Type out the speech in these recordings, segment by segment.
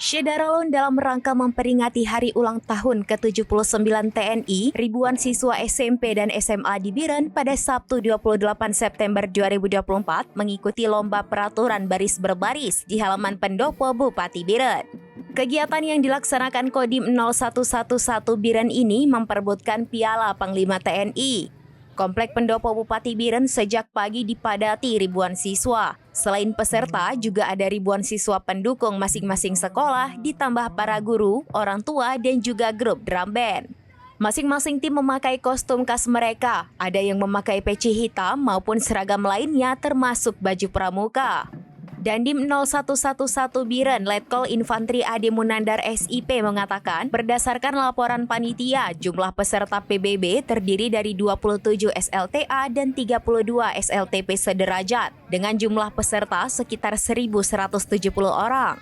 Syederalun dalam rangka memperingati hari ulang tahun ke-79 TNI, ribuan siswa SMP dan SMA di Biren pada Sabtu 28 September 2024 mengikuti lomba peraturan baris berbaris di halaman pendopo Bupati Biren. Kegiatan yang dilaksanakan Kodim 0111 Biren ini memperebutkan Piala Panglima TNI. Komplek pendopo Bupati Biren sejak pagi dipadati ribuan siswa. Selain peserta, juga ada ribuan siswa pendukung masing-masing sekolah, ditambah para guru, orang tua, dan juga grup drum band. Masing-masing tim memakai kostum khas mereka, ada yang memakai peci hitam maupun seragam lainnya termasuk baju pramuka. Dandim 0111 Biren Letkol Infantri Ade Munandar SIP mengatakan, berdasarkan laporan panitia, jumlah peserta PBB terdiri dari 27 SLTA dan 32 SLTP sederajat, dengan jumlah peserta sekitar 1.170 orang.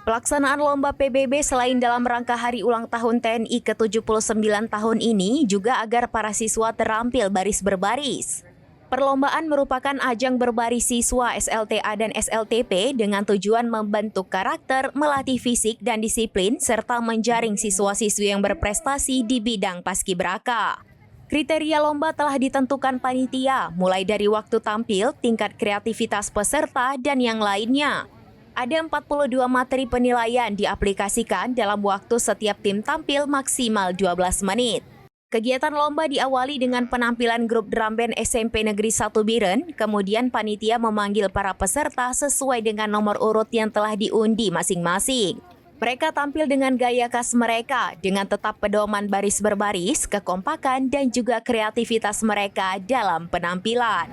Pelaksanaan lomba PBB selain dalam rangka hari ulang tahun TNI ke-79 tahun ini, juga agar para siswa terampil baris berbaris. Perlombaan merupakan ajang berbaris siswa SLTA dan SLTP dengan tujuan membentuk karakter, melatih fisik dan disiplin, serta menjaring siswa-siswi yang berprestasi di bidang paskibraka. Kriteria lomba telah ditentukan panitia, mulai dari waktu tampil, tingkat kreativitas peserta, dan yang lainnya. Ada 42 materi penilaian diaplikasikan dalam waktu setiap tim tampil maksimal 12 menit. Kegiatan lomba diawali dengan penampilan grup drum band SMP Negeri 1 Biren, kemudian panitia memanggil para peserta sesuai dengan nomor urut yang telah diundi masing-masing. Mereka tampil dengan gaya khas mereka, dengan tetap pedoman baris berbaris, kekompakan, dan juga kreativitas mereka dalam penampilan.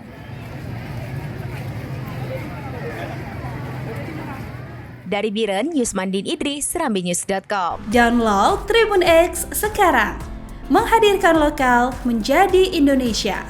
Dari Biren, Yusmandin Idris, serambinews.com. Download Tribun X sekarang. Menghadirkan lokal menjadi Indonesia.